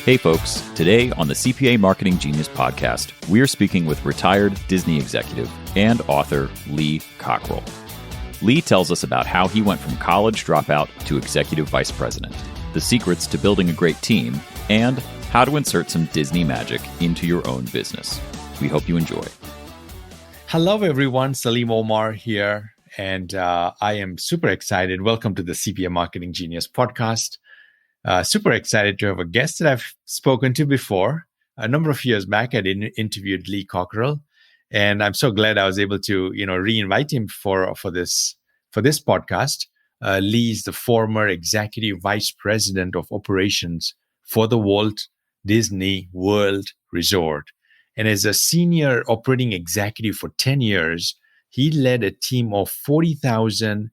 Hey folks, today on the CPA Marketing Genius podcast, we're speaking with retired Disney executive and author Lee Cockerell. Lee tells us about how he went from college dropout to executive vice president, the secrets to building a great team, and how to insert some Disney magic into your own business. We hope you enjoy. Hello everyone, Salim Omar here, and I am super excited. Welcome to the CPA Marketing Genius podcast. Super excited to have a guest that I've spoken to before. A number of years back, I interviewed Lee Cockerell, and I'm so glad I was able to, re-invite him for this podcast. Lee is the former executive vice president of operations for the Walt Disney World Resort, and as a senior operating executive for 10 years, he led a team of 40,000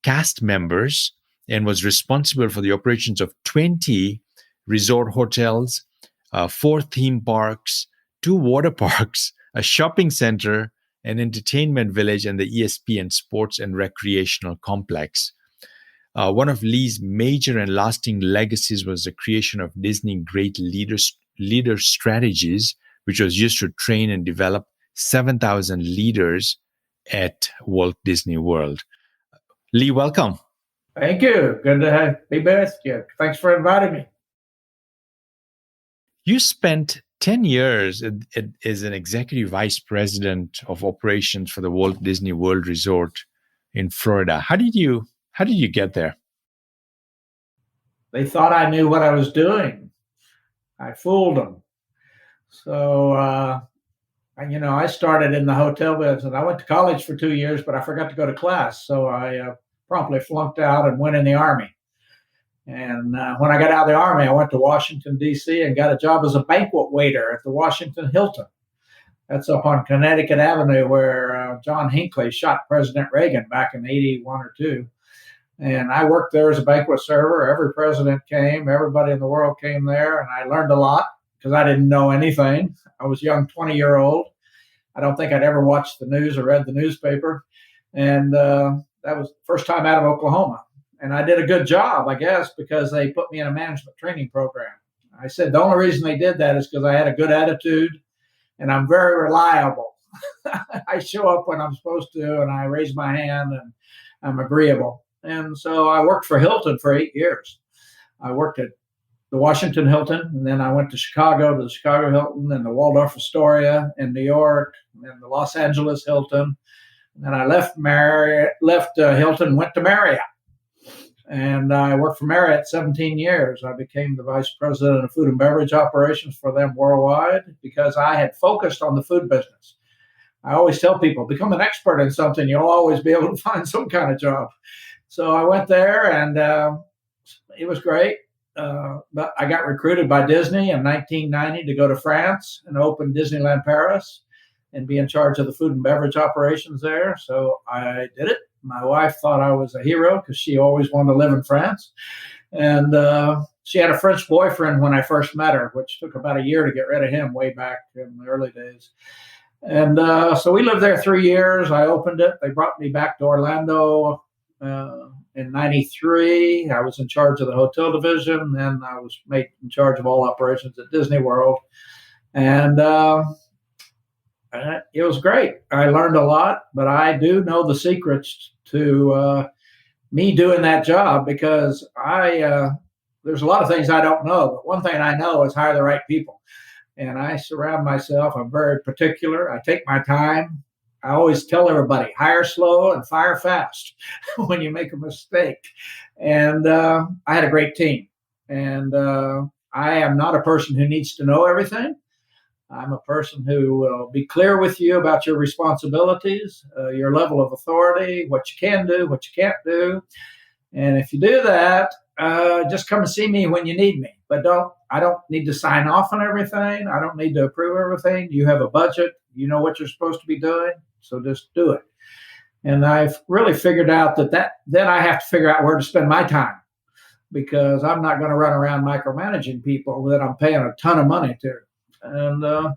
cast members and was responsible for the operations of 20 resort hotels, 4 theme parks, 2 water parks, a shopping center, an entertainment village, and the ESPN Sports and Recreational Complex. One of Lee's major and lasting legacies was the creation of Disney Great Leader Strategies, which was used to train and develop 7,000 leaders at Walt Disney World. Lee, welcome. Thank you. Good to be with you. Thanks for inviting me. You spent 10 years as an executive vice president of operations for the Walt Disney World Resort in Florida. How did you get there? They thought I knew what I was doing. I fooled them. So, I started in the hotel business. I went to college for 2 years, but I forgot to go to class. So I promptly flunked out and went in the Army. And when I got out of the Army, I went to Washington, D.C. and got a job as a banquet waiter at the Washington Hilton. That's up on Connecticut Avenue where John Hinckley shot President Reagan back in 81 or 2. And I worked there as a banquet server. Every president came. Everybody in the world came there. And I learned a lot because I didn't know anything. I was a young 20-year-old. I don't think I'd ever watched the news or read the newspaper. And that was the first time out of Oklahoma. And I did a good job, I guess, because they put me in a management training program. I said the only reason they did that is because I had a good attitude and I'm very reliable. I show up when I'm supposed to and I raise my hand and I'm agreeable. And so I worked for Hilton for 8 years. I worked at the Washington Hilton, and then I went to Chicago, to the Chicago Hilton, and the Waldorf Astoria in New York, and the Los Angeles Hilton. And then I left Hilton, went to Marriott. And I worked for Marriott 17 years. I became the vice president of food and beverage operations for them worldwide because I had focused on the food business. I always tell people, become an expert in something, you'll always be able to find some kind of job. So I went there, and it was great. But I got recruited by Disney in 1990 to go to France and open Disneyland Paris and be in charge of the food and beverage operations there. So I did it. My wife thought I was a hero because she always wanted to live in France. And she had a French boyfriend when I first met her, which took about a year to get rid of him way back in the early days. And so we lived there 3 years. I opened it. They brought me back to Orlando in 93. I was in charge of the hotel division. Then I was made in charge of all operations at Disney World. And it was great. I learned a lot, but I do know the secrets to me doing that job because there's a lot of things I don't know, but one thing I know is hire the right people. And I surround myself. I'm very particular. I take my time. I always tell everybody, hire slow and fire fast when you make a mistake. And I had a great team. And I am not a person who needs to know everything. I'm a person who will be clear with you about your responsibilities, your level of authority, what you can do, what you can't do. And if you do that, just come and see me when you need me. But I don't need to sign off on everything. I don't need to approve everything. You have a budget. You know what you're supposed to be doing. So just do it. And I've really figured out that then I have to figure out where to spend my time because I'm not going to run around micromanaging people that I'm paying a ton of money to. And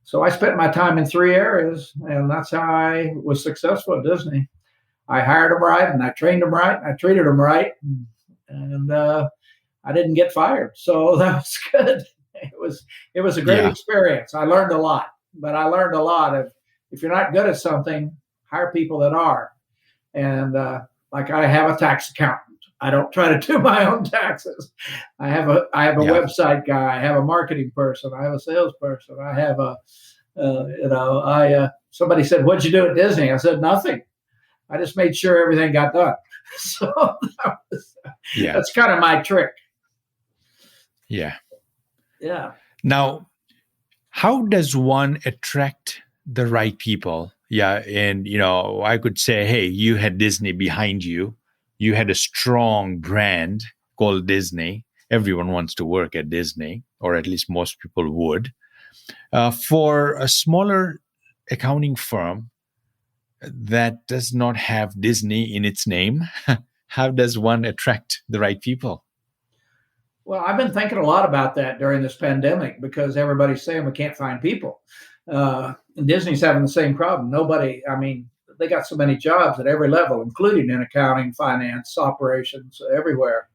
so I spent my time in 3 areas, and that's how I was successful at Disney. I hired them right, and I trained them right, and I treated them right. And I didn't get fired. So that was good. It was a great experience. I learned a lot, but I learned a lot of, if you're not good at something, hire people that are. And like I have a tax accountant. I don't try to do my own taxes. I have a website guy. I have a marketing person. I have a salesperson. I have somebody said, "What'd you do at Disney?" I said, "Nothing. I just made sure everything got done." So that's kind of my trick. Yeah. Yeah. Now, how does one attract the right people? Yeah. And, I could say, hey, you had Disney behind you. You had a strong brand called Disney. Everyone wants to work at Disney, or at least most people would. For a smaller accounting firm that does not have Disney in its name, how does one attract the right people? Well, I've been thinking a lot about that during this pandemic because everybody's saying we can't find people. And Disney's having the same problem. They got so many jobs at every level, including in accounting, finance, operations, everywhere.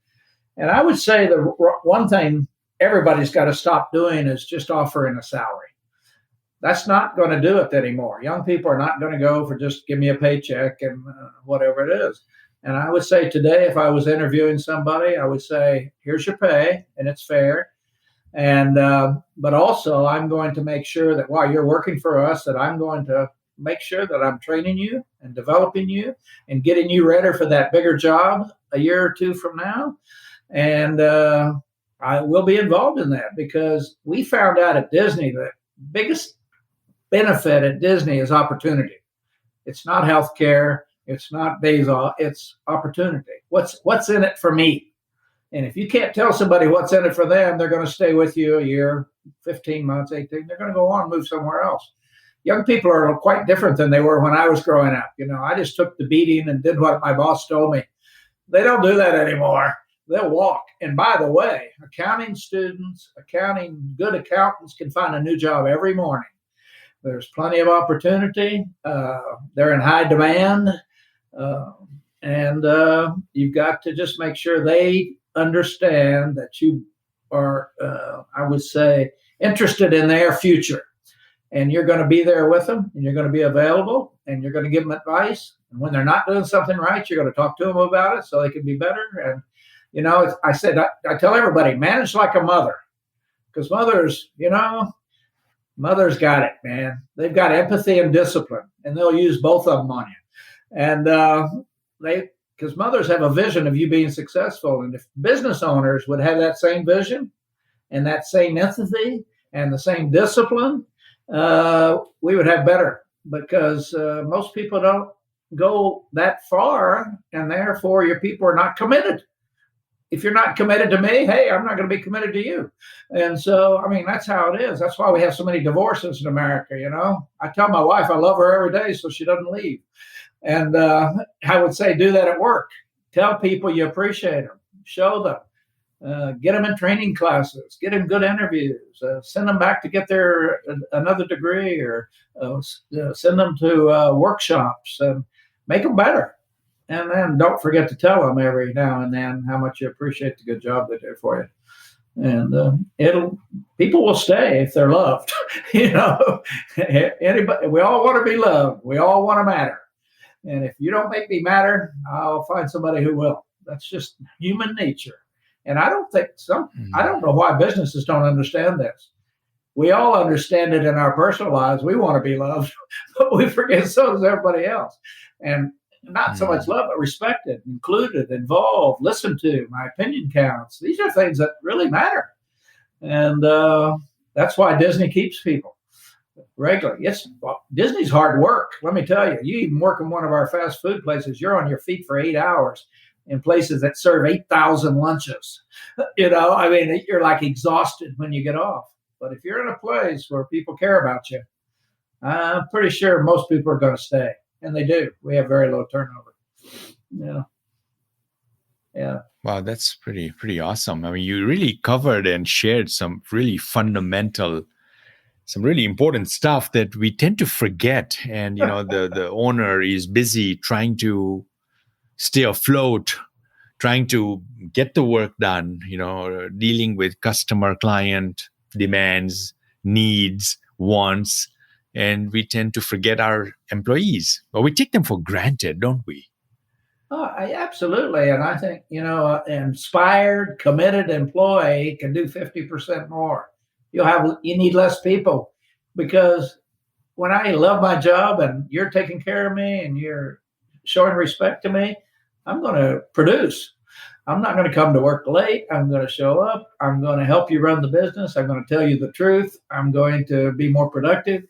And I would say the one thing everybody's got to stop doing is just offering a salary. That's not going to do it anymore. Young people are not going to go for just give me a paycheck and whatever it is. And I would say today, if I was interviewing somebody, I would say, here's your pay and it's fair. And but also I'm going to make sure that while you're working for us, that I'm going to make sure that I'm training you and developing you and getting you ready for that bigger job a year or two from now. And I will be involved in that because we found out at Disney that biggest benefit at Disney is opportunity. It's not healthcare. It's not days off. It's opportunity. What's in it for me? And if you can't tell somebody what's in it for them, they're going to stay with you a year, 15 months, 18. They're going to go on and move somewhere else. Young people are quite different than they were when I was growing up. I just took the beating and did what my boss told me. They don't do that anymore. They'll walk. And by the way, good accountants can find a new job every morning. There's plenty of opportunity. They're in high demand. And you've got to just make sure they understand that you are, I would say, interested in their future. And you're going to be there with them, and you're going to be available, and you're going to give them advice. And when they're not doing something right, you're going to talk to them about it so they can be better. And, I tell everybody, manage like a mother, because mothers got it, man. They've got empathy and discipline, and they'll use both of them on you. And because mothers have a vision of you being successful. And if business owners would have that same vision and that same empathy and the same discipline, we would have better, because most people don't go that far, and therefore your people are not committed. If you're not committed to me, hey, I'm not going to be committed to you. And so, that's how it is. That's why we have so many divorces in America. I tell my wife I love her every day so she doesn't leave. And I would say do that at work. Tell people you appreciate them. Show them. Get them in training classes. Get them good interviews. Send them back to get their another degree, or send them to workshops and make them better. And then don't forget to tell them every now and then how much you appreciate the good job they do for you. And people will stay if they're loved. Anybody, we all want to be loved. We all want to matter. And if you don't make me matter, I'll find somebody who will. That's just human nature. And I don't know why businesses don't understand this. We all understand it in our personal lives. We want to be loved, but we forget so does everybody else. And not so much love, but respected, included, involved, listened to. My opinion counts. These are things that really matter. And that's why Disney keeps people regularly. Disney's hard work. Let me tell you, you even work in one of our fast food places, you're on your feet for 8 hours in places that serve 8,000 lunches. You're like exhausted when you get off. But if you're in a place where people care about you, I'm pretty sure most people are going to stay. And they do. We have very low turnover. Yeah. Wow, that's pretty awesome. You really covered and shared some really fundamental, some really important stuff that we tend to forget. And, the owner is busy trying to stay afloat, trying to get the work done, dealing with customer client demands, needs, wants, and we tend to forget our employees, or we take them for granted, don't we? Absolutely. And I think, an inspired, committed employee can do 50% more. You need less people, because when I love my job and you're taking care of me and you're showing respect to me, I'm going to produce. I'm not going to come to work late. I'm going to show up. I'm going to help you run the business. I'm going to tell you the truth. I'm going to be more productive.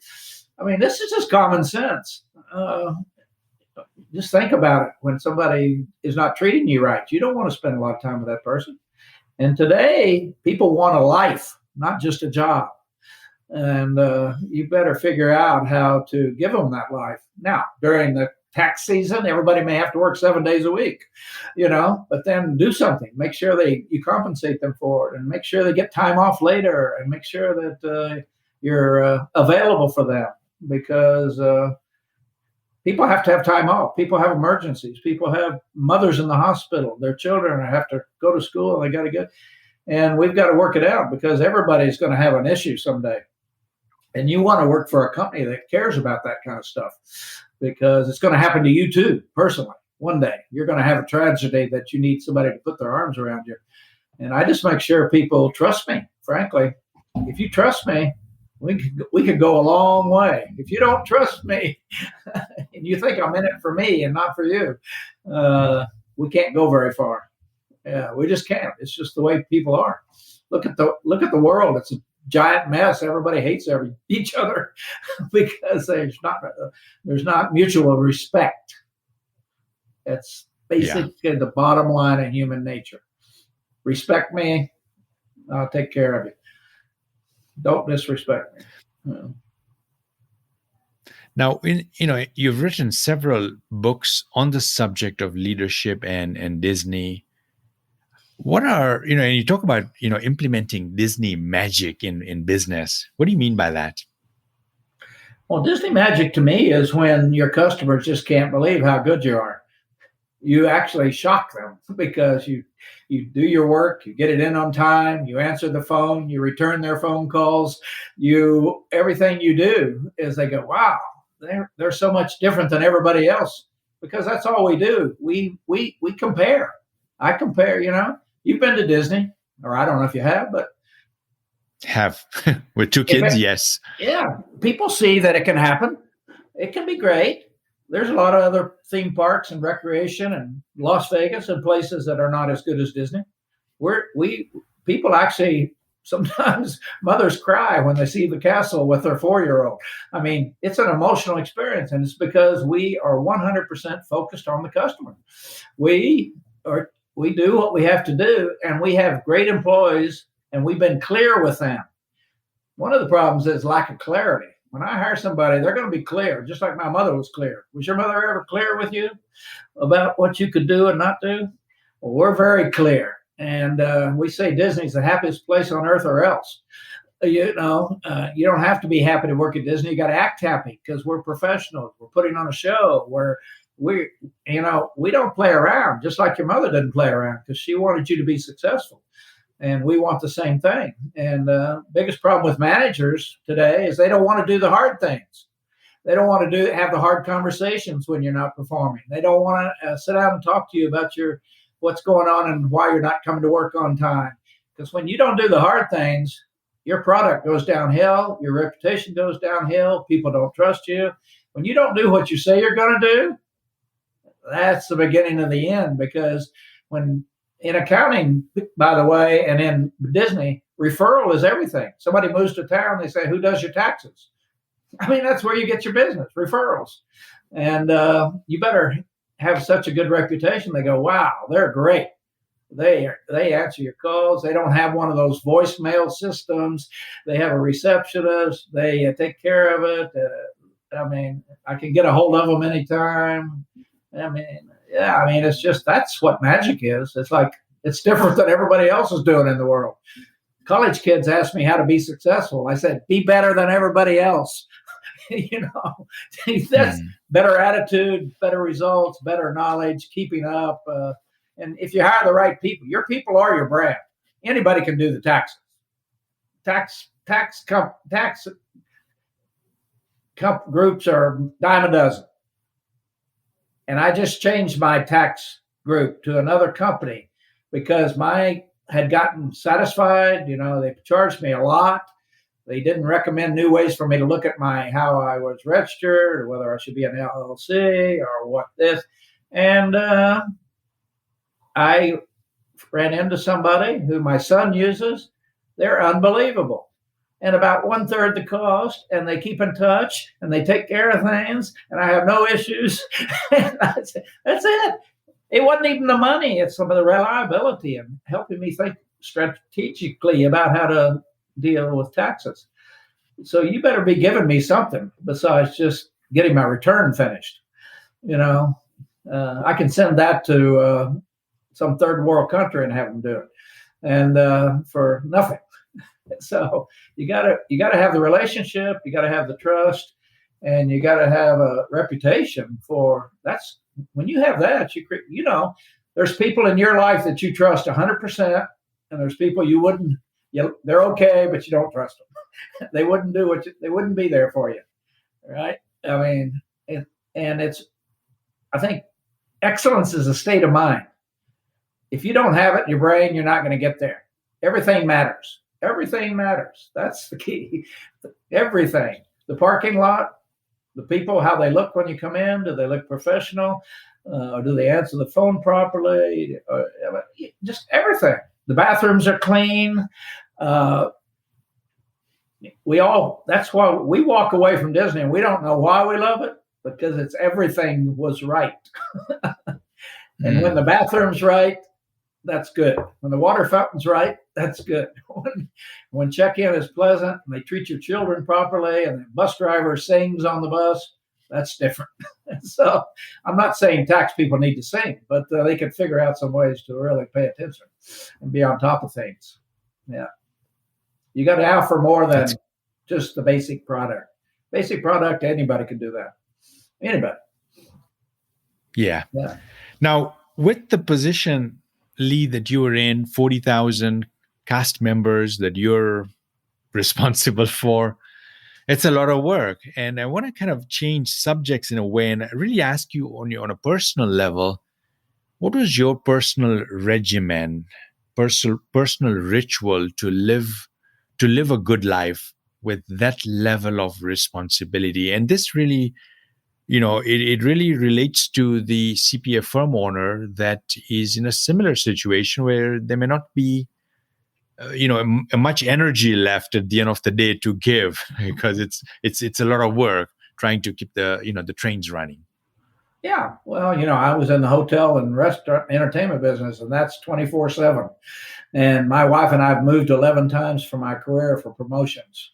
I mean, this is just common sense. Just think about it. When somebody is not treating you right, you don't want to spend a lot of time with that person. And today, people want a life, not just a job. And you better figure out how to give them that life. Now, during the tax season, everybody may have to work 7 days a week, but then do something. Make sure you compensate them for it, and make sure they get time off later, and make sure that you're available for them, because people have to have time off. People have emergencies. People have mothers in the hospital. Their children have to go to school, and they got to get. And we've got to work it out, because everybody's going to have an issue someday. And you want to work for a company that cares about that kind of stuff, because it's going to happen to you too, personally. One day you're going to have a tragedy that you need somebody to put their arms around you. And I just make sure people trust me. Frankly, if you trust me, we could go a long way. If you don't trust me and you think I'm in it for me and not for you, we can't go very far. Yeah, we just can't. It's just the way people are. Look at the world. It's a giant mess. Everybody hates each other because there's not mutual respect. That's basically the bottom line of human nature. Respect me, I'll take care of you. Don't disrespect me. Now, you've written several books on the subject of leadership and Disney. What are, and you talk about, implementing Disney magic in business. What do you mean by that? Well, Disney magic to me is when your customers just can't believe how good you are. You actually shock them, because you do your work, you get it in on time, you answer the phone, you return their phone calls, everything you do is they go, wow, they're so much different than everybody else, because that's all we do. We compare. I compare, you've been to Disney, or I don't know if you have, but have with 2 kids. Yes. Yeah. People see that it can happen. It can be great. There's a lot of other theme parks and recreation and Las Vegas and places that are not as good as Disney. People actually, sometimes mothers cry when they see the castle with their 4-year-old. I mean, it's an emotional experience, and it's because we are 100% focused on the customer. We do what we have to do, and we have great employees, and we've been clear with them. One of the problems is lack of clarity. When I hire somebody, they're going to be clear, just like my mother was clear. Was your mother ever clear with you about what you could do and not do? Well, we're very clear. And we say Disney's the happiest place on earth, or else. You don't have to be happy to work at Disney. You got to act happy, because we're professionals. We're putting on a show where we don't play around, just like your mother didn't play around, because she wanted you to be successful. And we want the same thing. And biggest problem with managers today is they don't want to do the hard things. They don't want to have the hard conversations when you're not performing. They don't want to sit down and talk to you about what's going on and why you're not coming to work on time. Because when you don't do the hard things, your product goes downhill, your reputation goes downhill, people don't trust you. When you don't do what you say you're going to do, that's the beginning of the end. Because in accounting, by the way, and in Disney, referral is everything. Somebody moves to town, they say, who does your taxes? I mean, that's where you get your business, referrals. And you better have such a good reputation. They go, wow, they're great. They answer your calls. They don't have one of those voicemail systems. They have a receptionist. They take care of it. I can get a hold of them anytime. It's just, that's what magic is. It's like, it's different than everybody else is doing in the world. College kids ask me how to be successful. I said, be better than everybody else. That's better attitude, better results, better knowledge, keeping up. And if you hire the right people, your people are your brand. Anybody can do the taxes. Tax groups are dime a dozen. And I just changed my tax group to another company because my had gotten satisfied. They charged me a lot. They didn't recommend new ways for me to look at how I was registered or whether I should be an LLC or what this. And I ran into somebody who my son uses. They're unbelievable. And about 1/3 the cost, and they keep in touch, and they take care of things, and I have no issues. That's it. It wasn't even the money. It's some of the reliability and helping me think strategically about how to deal with taxes. So you better be giving me something besides just getting my return finished. I can send that to some third world country and have them do it, and for nothing. So you gotta have the relationship, you gotta have the trust, and you gotta have a reputation for that's when you have that, there's people in your life that you trust 100%, and there's people you wouldn't. They're okay, but you don't trust them. They wouldn't do they wouldn't be there for you, right? I mean, I think excellence is a state of mind. If you don't have it in your brain, you're not going to get there. Everything matters. Everything matters. That's the key. Everything. The parking lot, the people, how they look when you come in. Do they look professional? Or do they answer the phone properly? Just everything. The bathrooms are clean. That's why we walk away from Disney and we don't know why we love it, because everything was right. And when the bathroom's right, that's good. When the water fountain's right, that's good. When check-in is pleasant and they treat your children properly and the bus driver sings on the bus, that's different. So I'm not saying tax people need to sing, but they can figure out some ways to really pay attention and be on top of things. Yeah. You got to offer more than just the basic product. Basic product, anybody can do that. Anybody. Yeah. Now, with the position, Lee, that you were in, 40,000 cast members that you're responsible for, it's a lot of work. And I want to kind of change subjects in a way and really ask you on a personal level, what was your personal regimen, personal ritual to live a good life with that level of responsibility? And this really, it really relates to the CPA firm owner that is in a similar situation where there may not be, much energy left at the end of the day to give, because it's a lot of work trying to keep the trains running. Yeah, well, I was in the hotel and restaurant entertainment business, and that's 24/7. And my wife and I have moved 11 times for my career for promotions.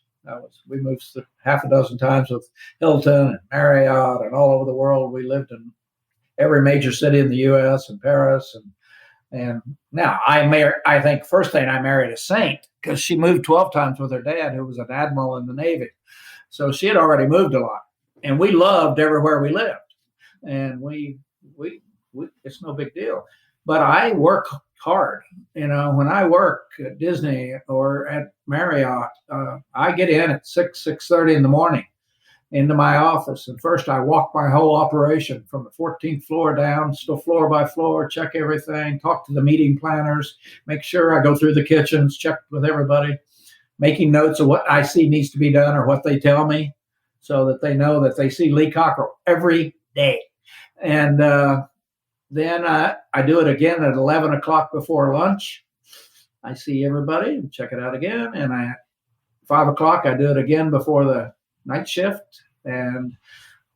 We moved half a dozen times with Hilton and Marriott and all over the world. We lived in every major city in the U.S. and Paris. And now I think first thing I married a saint, because she moved 12 times with her dad, who was an admiral in the Navy. So she had already moved a lot. And we loved everywhere we lived. And we it's no big deal. But I work hard. When I work at Disney or at Marriott, I get in at 6:30 in the morning into my office. And first I walk my whole operation from the 14th floor down, still floor by floor, check everything, talk to the meeting planners, make sure I go through the kitchens, check with everybody, making notes of what I see needs to be done or what they tell me, so that they know that they see Lee Cockerell every day. And then I do it again at 11 o'clock before lunch. I see everybody and check it out again. And at 5 o'clock, I do it again before the night shift. And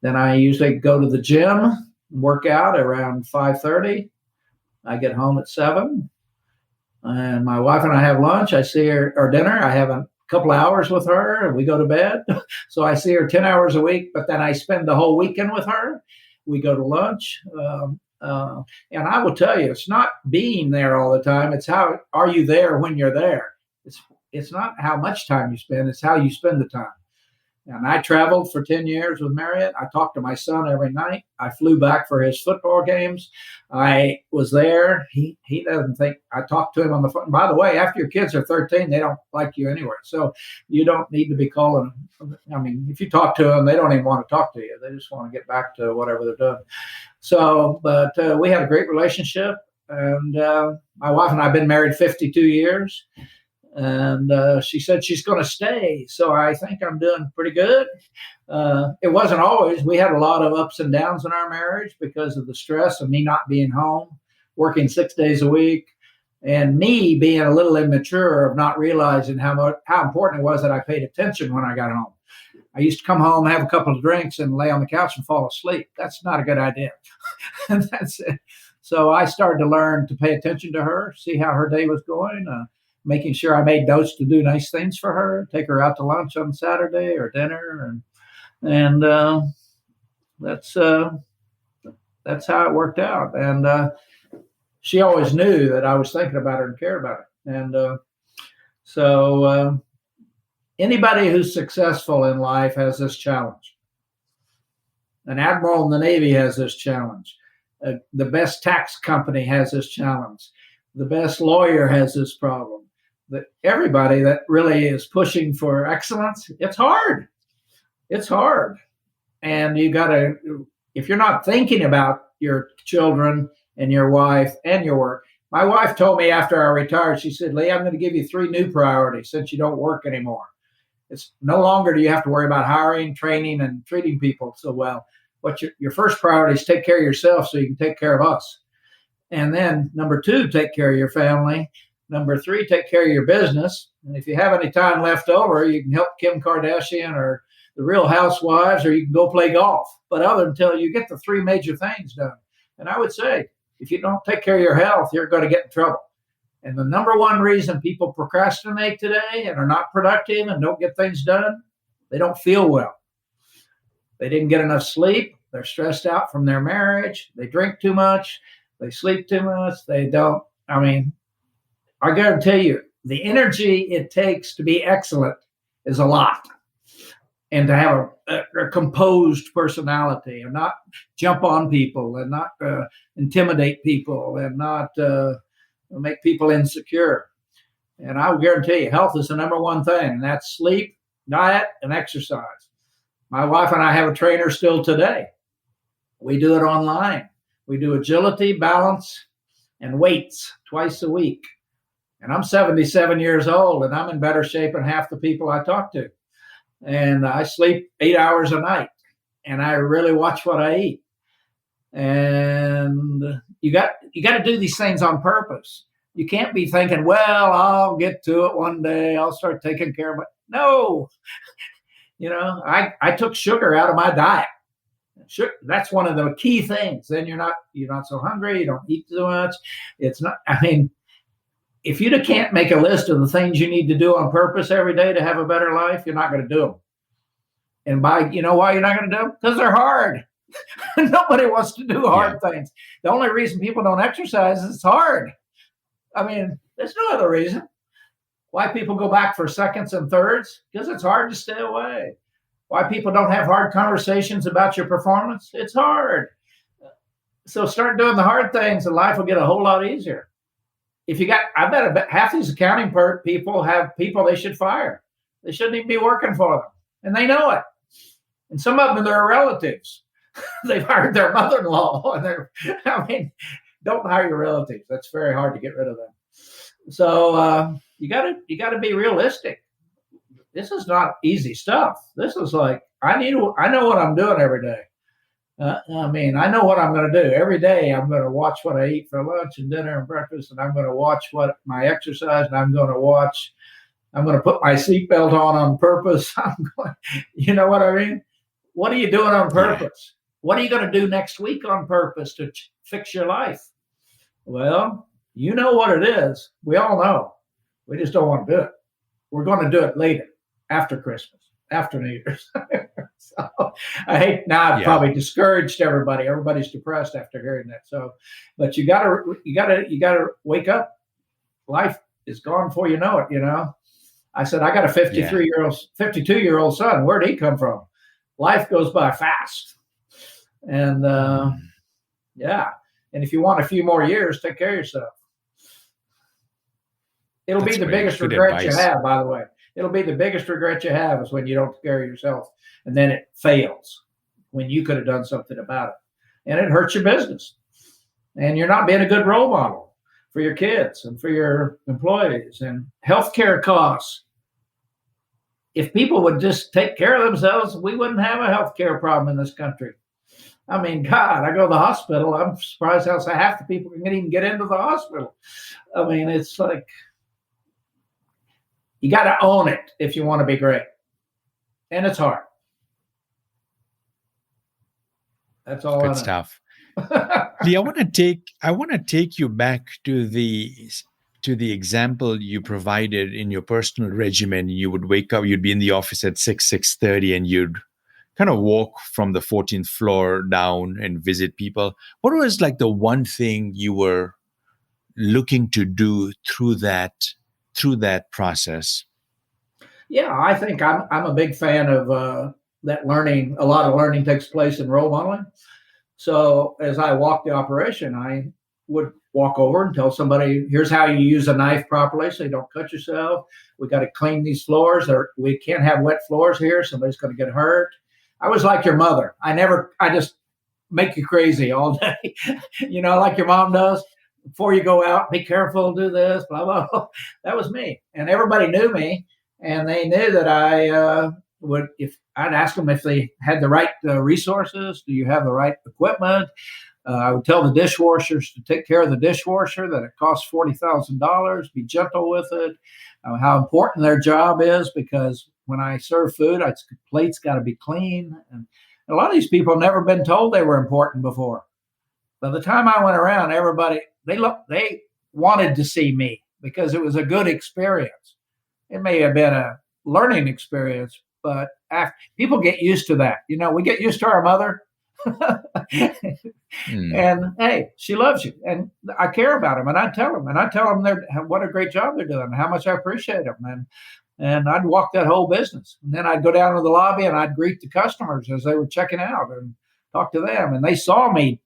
then I usually go to the gym, work out around 5:30. I get home at 7. And my wife and I have lunch. I see her, or dinner. I have a couple of hours with her and we go to bed. So I see her 10 hours a week, but then I spend the whole weekend with her. We go to lunch. And I will tell you, it's not being there all the time. It's how are you there when you're there. It's not how much time you spend. It's how you spend the time. And I traveled for 10 years with Marriott. I talked to my son every night. I flew back for his football games. I was there. He doesn't think I talked to him on the phone. By the way, after your kids are 13, they don't like you anywhere. So you don't need to be calling. I mean, if you talk to them, they don't even want to talk to you. They just want to get back to whatever they're doing. So, but we had a great relationship. And my wife and I have been married 52 years. And she said she's going to stay. So I think I'm doing pretty good. It wasn't always. We had a lot of ups and downs in our marriage because of the stress of me not being home, working 6 days a week, and me being a little immature of not realizing how important it was that I paid attention when I got home. I used to come home, have a couple of drinks, and lay on the couch and fall asleep. That's not a good idea. And that's it. So I started to learn to pay attention to her, see how her day was going, making sure I made notes to do nice things for her, take her out to lunch on Saturday or dinner, and that's how it worked out. And she always knew that I was thinking about her and cared about her. And so anybody who's successful in life has this challenge. An admiral in the Navy has this challenge. The best tax company has this challenge. The best lawyer has this problem. That everybody that really is pushing for excellence, it's hard. It's hard. And you got to, if you're not thinking about your children and your wife and your work. My wife told me after I retired, she said, Lee, I'm going to give you 3 new priorities since you don't work anymore. It's no longer do you have to worry about hiring, training, and treating people so well. But your first priority is take care of yourself so you can take care of us. And then number 2, take care of your family. Number 3, take care of your business. And if you have any time left over, you can help Kim Kardashian or the Real Housewives, or you can go play golf. But until you get the 3 major things done. And I would say, if you don't take care of your health, you're going to get in trouble. And the number 1 reason people procrastinate today and are not productive and don't get things done, they don't feel well. They didn't get enough sleep. They're stressed out from their marriage. They drink too much. They sleep too much. They don't. I mean, I guarantee you, the energy it takes to be excellent is a lot. And to have a composed personality and not jump on people and not intimidate people and not make people insecure. And I will guarantee you, health is the number 1 thing, and that's sleep, diet, and exercise. My wife and I have a trainer still today. We do it online. We do agility, balance, and weights twice a week. And I'm 77 years old, and I'm in better shape than half the people I talk to. And I sleep 8 hours a night, and I really watch what I eat. And you got to do these things on purpose. You can't be thinking, well, I'll get to it one day. I'll start taking care of it. No. I took sugar out of my diet. Sugar, that's one of the key things. Then you're not so hungry. You don't eat too much. It's not, if you can't make a list of the things you need to do on purpose every day to have a better life, you're not going to do them. And why you're not going to do them? Because they're hard. Nobody wants to do hard things. The only reason people don't exercise is it's hard. There's no other reason. Why people go back for seconds and thirds? Because it's hard to stay away. Why people don't have hard conversations about your performance? It's hard. So start doing the hard things and life will get a whole lot easier. I bet half these accounting people have people they should fire. They shouldn't even be working for them. And they know it. And some of them are their relatives. They've hired their mother-in-law. And don't hire your relatives. That's very hard to get rid of them. So you gotta be realistic. This is not easy stuff. This is like, I know what I'm doing every day. I know what I'm going to do. Every day I'm going to watch what I eat for lunch and dinner and breakfast, and I'm going to watch what my exercise, and I'm going to put my seatbelt on purpose. You know what I mean? What are you doing on purpose? What are you going to do next week on purpose to fix your life? Well, you know what it is. We all know. We just don't want to do it. We're going to do it later, after Christmas, after New Year's. So I've probably discouraged everybody. Everybody's depressed after hearing that. So, but you gotta wake up. Life is gone before you know it. I said, I got a 52-year-old son. Where'd he come from? Life goes by fast. And yeah. And if you want a few more years, take care of yourself. It'll be the biggest regret you have, by the way. It'll be the biggest regret you have is when you don't take care of yourself. And then it fails when you could have done something about it. And it hurts your business. And you're not being a good role model for your kids and for your employees. And healthcare costs. If people would just take care of themselves, we wouldn't have a healthcare problem in this country. I mean, God, I go to the hospital. I'm surprised how half the people can even get into the hospital. I mean, it's like, you got to own it if you want to be great. And it's hard. That's all. Good stuff. Lee, I want to take you back to the example you provided in your personal regimen. You would wake up, you'd be in the office at 6:30, and you'd kind of walk from the 14th floor down and visit people. What was like the one thing you were looking to do through that process? Yeah, I think I'm a big fan of that learning. A lot of learning takes place in role modeling. So as I walk the operation, I would walk over and tell somebody, here's how you use a knife properly so you don't cut yourself. We got to clean these floors. We can't have wet floors here. Somebody's going to get hurt. I was like your mother. I just make you crazy all day, like your mom does. Before you go out, be careful, do this, blah, blah, blah. That was me. And everybody knew me. And they knew that I would, if I'd ask them if they had the right resources, do you have the right equipment? I would tell the dishwashers to take care of the dishwasher, that it costs $40,000, be gentle with it, how important their job is, because when I serve food, plates got to be clean. And a lot of these people have never been told they were important before. By the time I went around, everybody, they wanted to see me because it was a good experience. It may have been a learning experience, but people get used to that. We get used to our mother. And hey, she loves you, and I care about them, and I tell them what a great job they're doing, how much I appreciate them, and I'd walk that whole business, and then I'd go down to the lobby and I'd greet the customers as they were checking out and talk to them, and they saw me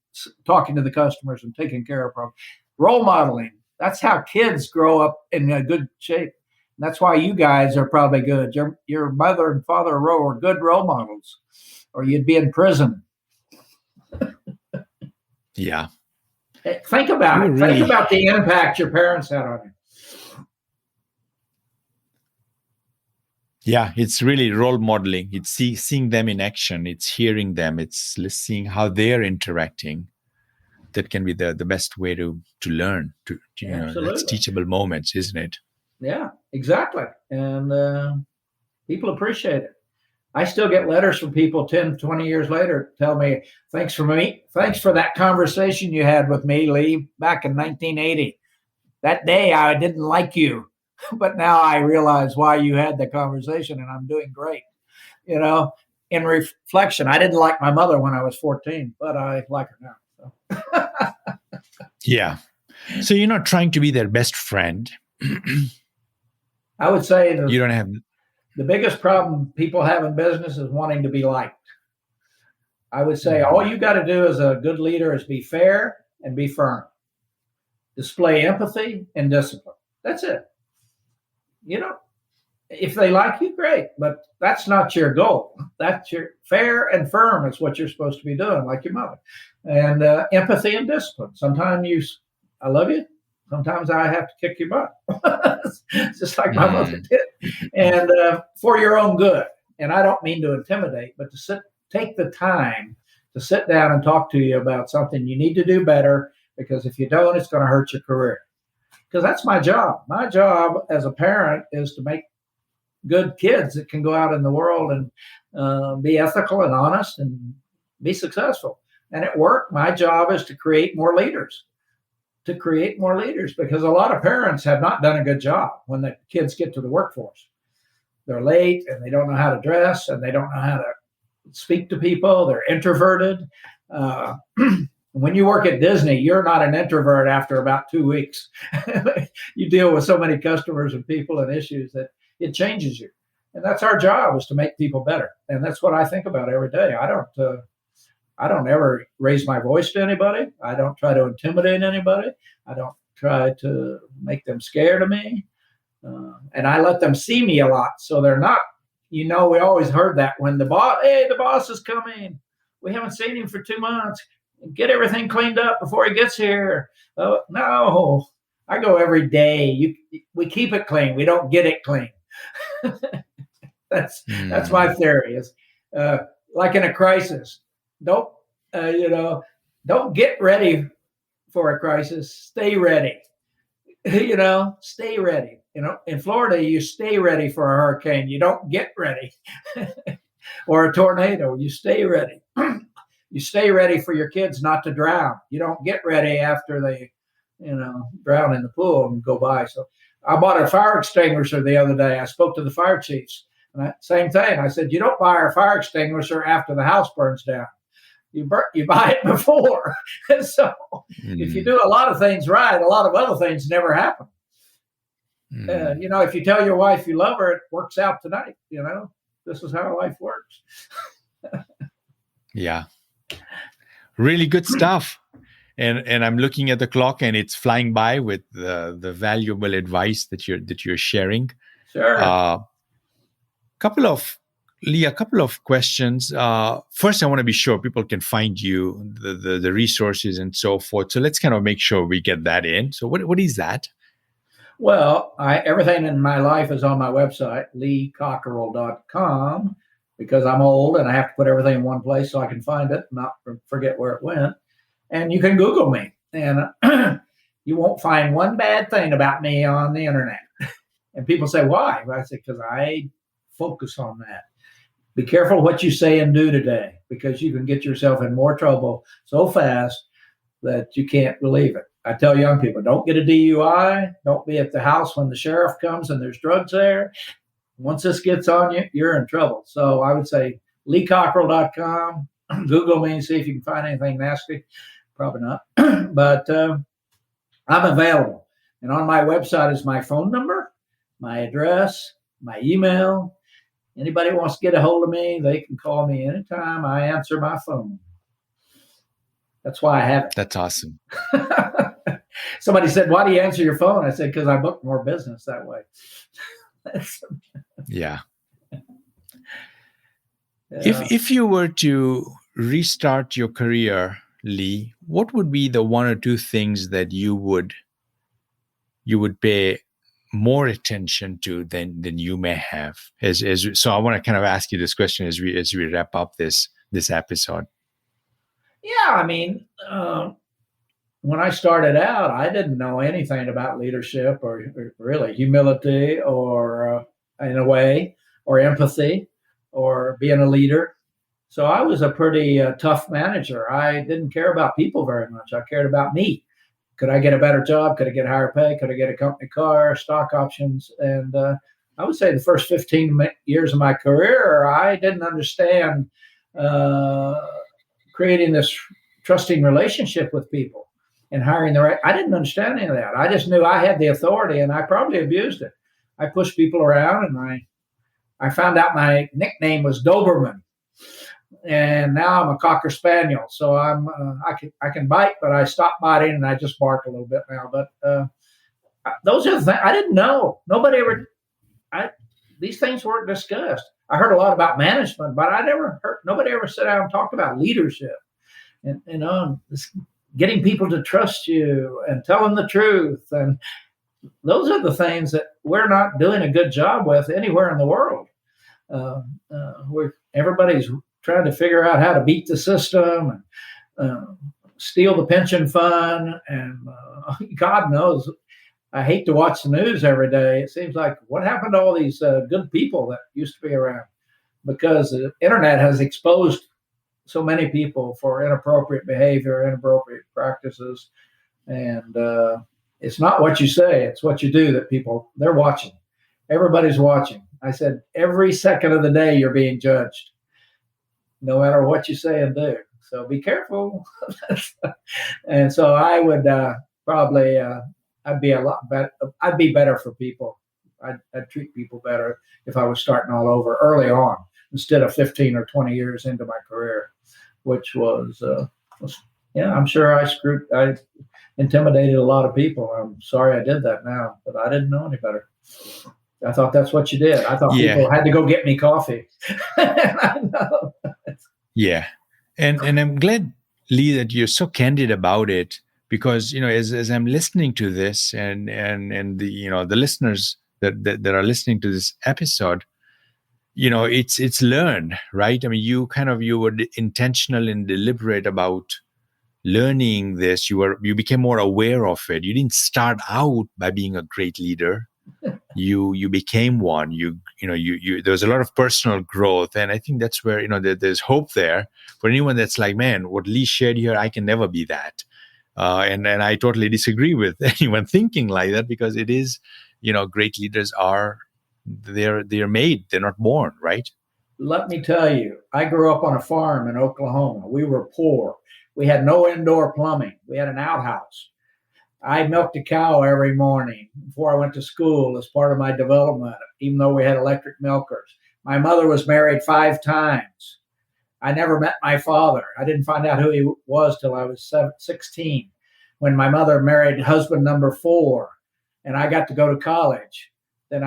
talking to the customers and taking care of them. Role modeling. That's how kids grow up in a good shape. And that's why you guys are probably good. Your mother and father were good role models, or you'd be in prison. Yeah. Hey, think about it. Think about the impact your parents had on you. Yeah, it's really role modeling. It's seeing them in action. It's hearing them. It's seeing how they're interacting. That can be the best way to learn. That's teachable moments, isn't it? Yeah, exactly. And people appreciate it. I still get letters from people 10, 20 years later tell me, thanks for that conversation you had with me, Lee, back in 1980. That day I didn't like you, but now I realize why you had the conversation, and I'm doing great. In reflection, I didn't like my mother when I was 14, but I like her now. So. Yeah. So you're not trying to be their best friend. I would say you don't have... The biggest problem people have in business is wanting to be liked. I would say all you got to do as a good leader is be fair and be firm. Display empathy and discipline. That's it. If they like you, great, but that's not your goal. That's your fair and firm is what you're supposed to be doing, like your mother. And empathy and discipline. Sometimes I love you. Sometimes I have to kick your butt, just like my mother did, and for your own good. And I don't mean to intimidate, but to take the time to sit down and talk to you about something you need to do better, because if you don't, it's going to hurt your career. Because that's my job. My job as a parent is to make good kids that can go out in the world and be ethical and honest and be successful. And at work, my job is to create more leaders. Because a lot of parents have not done a good job when the kids get to the workforce. They're late and they don't know how to dress and they don't know how to speak to people. They're introverted. When you work at Disney, you're not an introvert after about 2 weeks. You deal with so many customers and people and issues that it changes you. And that's our job, is to make people better. And that's what I think about every day. I don't ever raise my voice to anybody. I don't try to intimidate anybody. I don't try to make them scared of me. And I let them see me a lot, so they're not. We always heard that when the boss is coming. We haven't seen him for 2 months. Get everything cleaned up before he gets here. No, I go every day. We keep it clean. We don't get it clean. That's my theory. Is like in a crisis. Don't get ready for a crisis. Stay ready. Stay ready. In Florida, you stay ready for a hurricane. You don't get ready. Or a tornado. You stay ready. You stay ready for your kids not to drown. You don't get ready after they, drown in the pool and go by. So I bought a fire extinguisher the other day. I spoke to the fire chiefs. And same thing. I said, you don't buy a fire extinguisher after the house burns down. You buy it before. So if you do a lot of things right, a lot of other things never happen. If you tell your wife you love her, it works out tonight. This is how life works. Yeah. Really good stuff. And I'm looking at the clock, and it's flying by with the valuable advice that you're sharing. Sure. A couple of questions. First, I want to be sure people can find you, the resources and so forth. So let's kind of make sure we get that in. So what is that? Well, everything in my life is on my website, leecockerell.com, because I'm old and I have to put everything in one place so I can find it, not forget where it went. And you can Google me, and you won't find one bad thing about me on the internet. And people say, why? I say, because I focus on that. Be careful what you say and do today, because you can get yourself in more trouble so fast that you can't believe it. I tell young people, don't get a DUI. Don't be at the house when the sheriff comes and there's drugs there. Once this gets on you, you're in trouble. So I would say leecockerell.com. Google me and see if you can find anything nasty. Probably not. But I'm available. And on my website is my phone number, my address, my email. Anybody wants to get a hold of me, they can call me anytime. I answer my phone. That's why I have it. That's awesome. Somebody said, why do you answer your phone? I said, because I book more business that way. Yeah. If you were to restart your career, Lee, what would be the one or two things that you would pay more attention to than you may have? So I want to kind of ask you this question as we wrap up this episode. Yeah, I mean, when I started out, I didn't know anything about leadership or really humility or in a way, or empathy or being a leader. So I was a pretty tough manager. I didn't care about people very much. I cared about me. Could I get a better job? Could I get higher pay? Could I get a company car, stock options? And I would say the first 15 years of my career, I didn't understand creating this trusting relationship with people and hiring the right. I didn't understand any of that. I just knew I had the authority, and I probably abused it. I pushed people around, and I found out my nickname was Doberman. And now I'm a Cocker Spaniel, so I can bite, but I stopped biting and I just bark a little bit now. But those are the things I didn't know. These things weren't discussed. I heard a lot about management, but nobody ever sat down and talked about leadership and getting people to trust you and tell them the truth. And those are the things that we're not doing a good job with anywhere in the world. Everybody's trying to figure out how to beat the system and steal the pension fund. And God knows, I hate to watch the news every day. It seems like, what happened to all these good people that used to be around? Because the internet has exposed so many people for inappropriate behavior, inappropriate practices. And it's not what you say, it's what you do that they're watching. Everybody's watching. I said, every second of the day you're being judged, no matter what you say and do. So be careful. And so I would probably, I'd be a lot better. I'd be better for people I'd treat people better if I was starting all over early on instead of 15 or 20 years into my career, which was I'm sure I intimidated a lot of people. I'm sorry I did that now, but I didn't know any better. I thought that's what you did. I thought people had to go get me coffee. I know. Yeah. And I'm glad, Lee, that you're so candid about it, because, as I'm listening to this and the listeners that are listening to this episode, it's learned, right? I mean, you were intentional and deliberate about learning this. You became more aware of it. You didn't start out by being a great leader. You became one. You there's a lot of personal growth, and I think that's where there's hope there for anyone that's like, man, what Lee shared here, I can never be that. And I totally disagree with anyone thinking like that, because it is, great leaders they're made, they're not born, right? Let me tell you, I grew up on a farm in Oklahoma. We were poor. We had no indoor plumbing. We had an outhouse. I milked a cow every morning before I went to school as part of my development, even though we had electric milkers. My mother was married 5 times. I never met my father. I didn't find out who he was till I was 16, when my mother married husband number 4, and I got to go to college. Then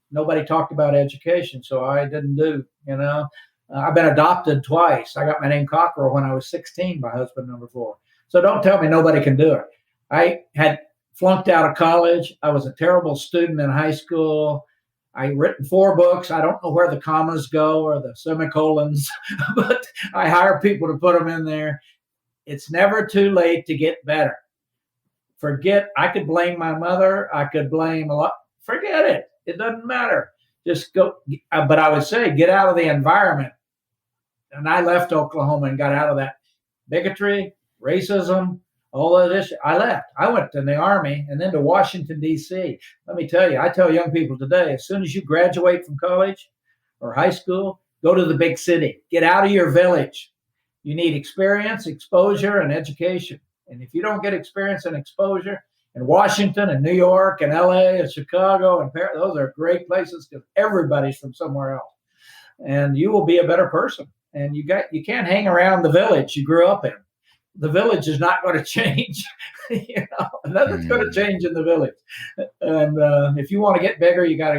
nobody talked about education, so I didn't do, I've been adopted twice. I got my name Cockerell when I was 16 by husband number 4. So don't tell me nobody can do it. I had flunked out of college. I was a terrible student in high school. I written 4 books. I don't know where the commas go or the semicolons, but I hire people to put them in there. It's never too late to get better. I could blame my mother. I could blame a lot. Forget it. It doesn't matter. Just go. But I would say get out of the environment. And I left Oklahoma and got out of that bigotry, racism, all of this. I left. I went in the Army and then to Washington, D.C. Let me tell you, I tell young people today, as soon as you graduate from college or high school, go to the big city. Get out of your village. You need experience, exposure, and education. And if you don't get experience and exposure in Washington and New York and L.A. and Chicago and Paris, those are great places because everybody's from somewhere else. And you will be a better person. And you can't hang around the village you grew up in. The village is not going to change. Nothing's going to change in the village. And if you want to get bigger, you got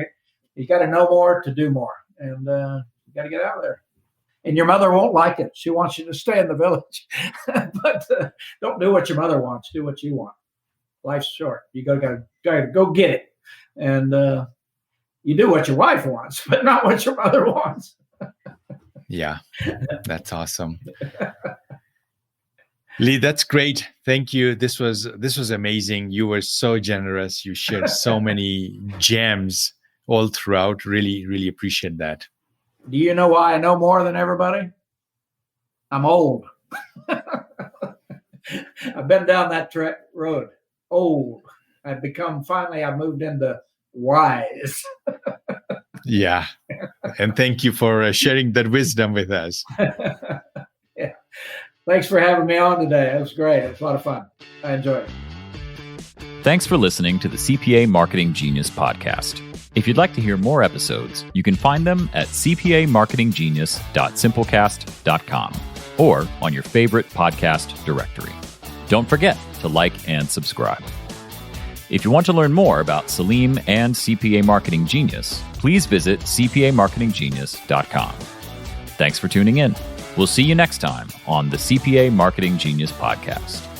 to know more to do more. And you got to get out there. And your mother won't like it. She wants you to stay in the village. But don't do what your mother wants. Do what you want. Life's short. You got to go get it. And you do what your wife wants, but not what your mother wants. Yeah, that's awesome. Lee, that's great. Thank you. This was amazing. You were so generous. You shared so many gems all throughout. Really, really appreciate that. Do you know why I know more than everybody? I'm old. I've been down that road. Old. I moved into wise. Yeah. And thank you for sharing that wisdom with us. Yeah. Thanks for having me on today. It was great. It was a lot of fun. I enjoyed it. Thanks for listening to the CPA Marketing Genius podcast. If you'd like to hear more episodes, you can find them at cpamarketinggenius.simplecast.com or on your favorite podcast directory. Don't forget to like and subscribe. If you want to learn more about Salim and CPA Marketing Genius, please visit cpamarketinggenius.com. Thanks for tuning in. We'll see you next time on the CPA Marketing Genius podcast.